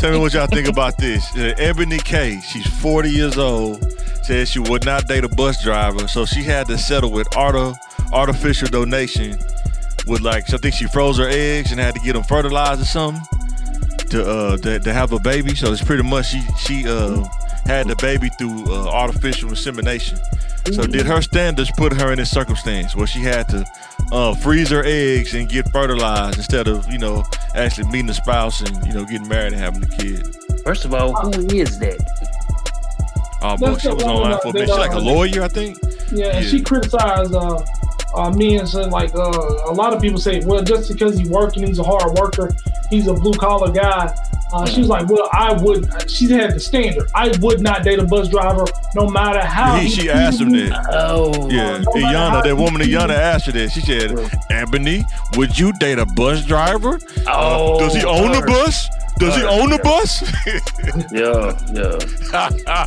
Tell me what y'all think about this. Ebony K, she's 40 years old, said she would not date a bus driver, so she had to settle with artificial donation with I think she froze her eggs and had to get them fertilized or something to have a baby. So it's pretty much she had the baby through artificial insemination. So did her standards put her in this circumstance where she had to freeze her eggs and get fertilized instead of, actually meeting a spouse and, getting married and having a kid? First of all, who is that? Oh, boy, she was online for a minute. She's like a lawyer, I think. Yeah, and she criticized me and said, a lot of people say, well, just because he's working, he's a hard worker, he's a blue-collar guy. She was like, well, she had the standard. I would not date a bus driver no matter how. She asked him that. Oh. Yeah, that woman Iyanna asked her that. She said, Ebony, would you date a bus driver? Oh. Does he own the bus? Does he own the bus? Yeah.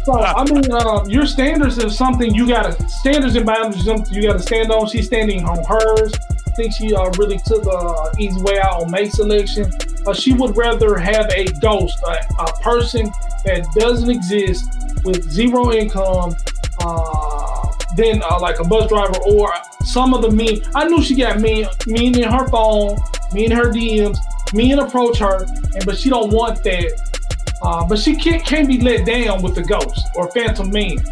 So, I mean, your standards is something standards and boundaries is something you got to stand on. She's standing on hers. I think she really took an easy way out on mate selection. She would rather have a ghost, a person that doesn't exist with zero income, than like a bus driver or some of the men. I knew she got men in her phone, men in her DMs, men approach her, but she don't want that. But she can't be let down with the ghost or phantom man.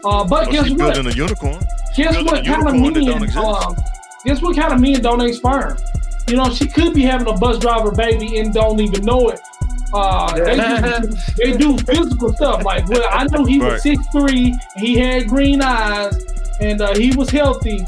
But guess what? Building a unicorn. Guess what kind of men? Guess what kind of men donate sperm? She could be having a bus driver baby and don't even know it. They do physical stuff. Like, well, I know he was 6'3", he had green eyes, and he was healthy.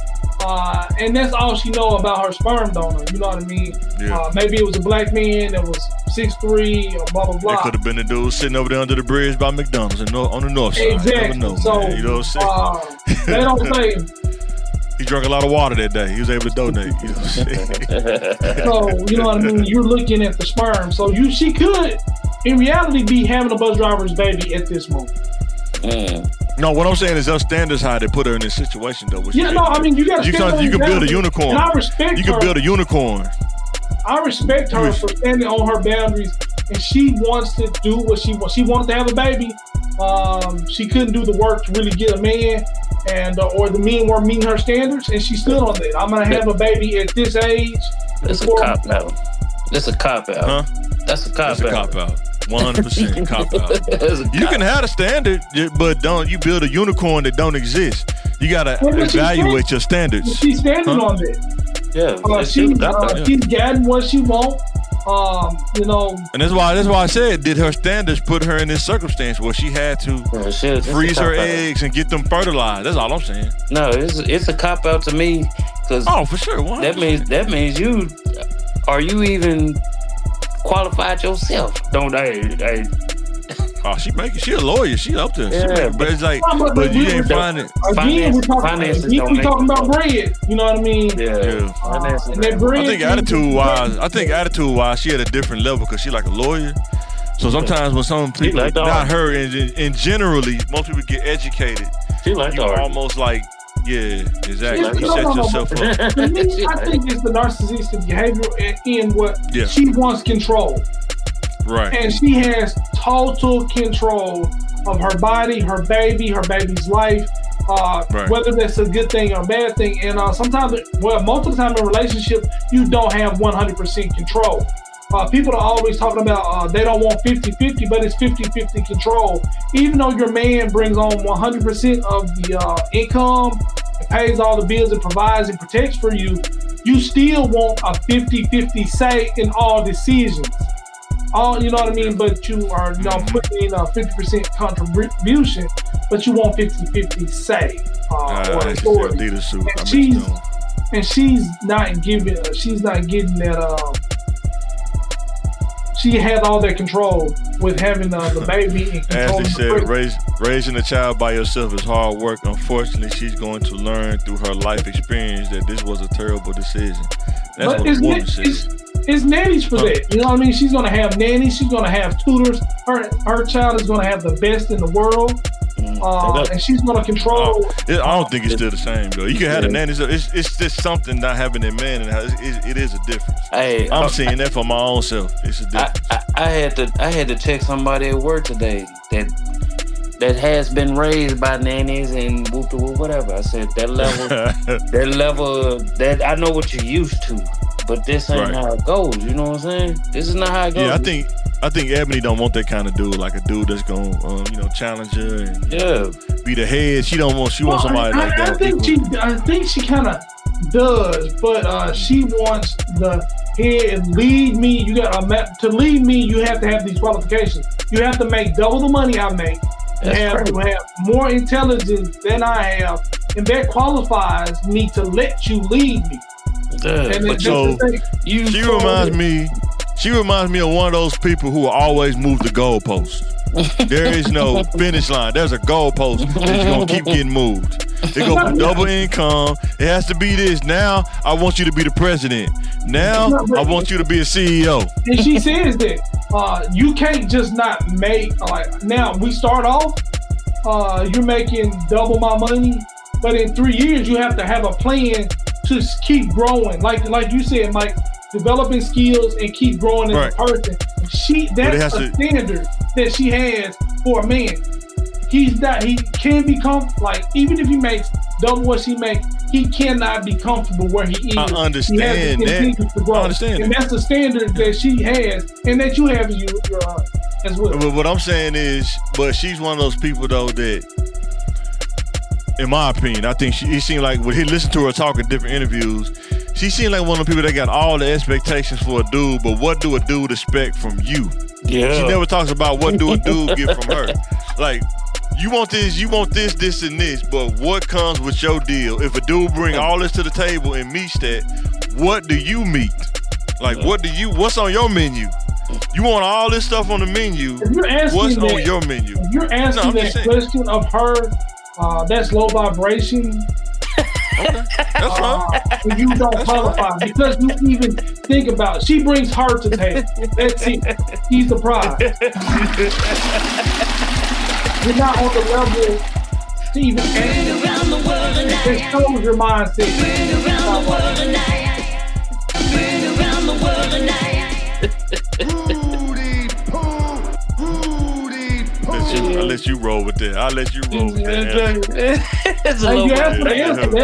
And that's all she know about her sperm donor. You know what I mean? Yeah. Maybe it was a black man that was 6'3", or blah blah blah. It could have been a dude sitting over there under the bridge by McDonald's on the north side. Exactly. Know, so man. You know what I'm saying? They don't say. He drank a lot of water that day. He was able to donate. You know what I'm saying? So, you know what I mean? You're looking at the sperm. So she could, in reality, be having a bus driver's baby at this moment. No, what I'm saying is her standards high to put her in this situation, though. You got to you can build a unicorn. And I respect her. You can build a unicorn. I respect her for standing on her boundaries, and she wants to do what she wants. She wanted to have a baby. She couldn't do the work to really get a man, and or the men weren't meeting her standards, and she stood on that. I'm gonna have a baby at this age. That's a cop out. That's a cop out. Huh? That's a cop out. 100% cop out. You can have a standard, but you build a unicorn that don't exist. You gotta evaluate your standards. She's standing on that. Yeah, she's getting what she wants. And that's why I said, did her standards put her in this circumstance where she had to freeze her eggs and get them fertilized? That's all I'm saying. No, it's a cop out to me, because for sure. 100%. That means you even qualified yourself? Don't I? Oh, she a lawyer. She up there. Yeah, but it's like, but you ain't finding. Again, we're talking about bread. You know what I mean? Yeah. And that bread. I think attitude wise, she at a different level because she like a lawyer. So sometimes when some people, not her, and generally most people get educated, you almost like, yeah, exactly. You set yourself up. For me, I think it's the narcissistic behavior in what she wants control. Right. And she has total control of her body, her baby's life, whether that's a good thing or a bad thing. And most of the time in a relationship, you don't have 100% control. People are always talking about they don't want 50-50, but it's 50-50 control. Even though your man brings on 100% of the income, pays all the bills and provides and protects for you, you still want a 50-50 say in all decisions. You know what I mean? But you are putting in a 50% contribution, but you want 50-50 say or authority. And she's not getting that. She had all that control with having the baby and controlling. As they said, raising a child by yourself is hard work. Unfortunately, she's going to learn through her life experience that this was a terrible decision. That's what the woman says. It's nannies for that. You know what I mean? She's going to have nannies. She's going to have tutors. Her child is going to have the best in the world. and she's gonna control. I don't think it's still the same though. You can have the nanny. It's just something not having that man in the house. It is a difference. Hey, I'm seeing that for my own self. It's a difference. I had to check somebody at work today that has been raised by nannies and whatever. I said that level that I know what you're used to, but this ain't how it goes. You know what I'm saying? This is not how it goes. Yeah, I think Eboni don't want that kind of dude, like a dude that's gonna challenge her and be the head. She wants somebody like that. I think she kind of does, but she wants the head lead me. You got to lead me. You have to have these qualifications. You have to make double the money I make. You have more intelligence than I have, and that qualifies me to let you lead me. She reminds me of one of those people who will always move the goalpost. There is no finish line. There's a goalpost that's gonna keep getting moved. It goes from double income. It has to be this. Now I want you to be the president. Now I want you to be a CEO. And she says that you can't just not make now we start off. You're making double my money, but in 3 years you have to have a plan to keep growing. Like you said, Mike, developing skills and keep growing as a person. That's a standard that she has for a man. He can become even if he makes double what she makes, he cannot be comfortable where he is. I understand that. I understand and that's the standard that she has and that you have as well. But what I'm saying is, but she's one of those people though that, in my opinion, I think he seemed like when he listened to her talk in different interviews, she seemed like one of the people that got all the expectations for a dude, but what do a dude expect from you? Yeah. She never talks about what do a dude get from her. Like, you want this, this, and this, but what comes with your deal? If a dude bring all this to the table and meets that, what do you meet? Like, what's on your menu? You want all this stuff on the menu. What's on your menu? If you're asking that question of her, that's low vibration. Okay, that's fine. You don't qualify because you even think about it. She brings her to the table. That's it. He's the prize. You're not on the level to even ask. It shows your mindset. I'll let you roll with that. That's a little That's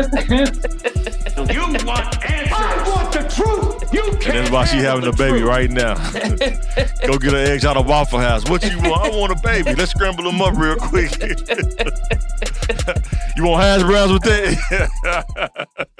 the answer. You want answers. I want the truth. You can't. And that's why she having a baby right now. Go get her eggs out of Waffle House. What you want? I want a baby. Let's scramble them up real quick. You want hash browns with that?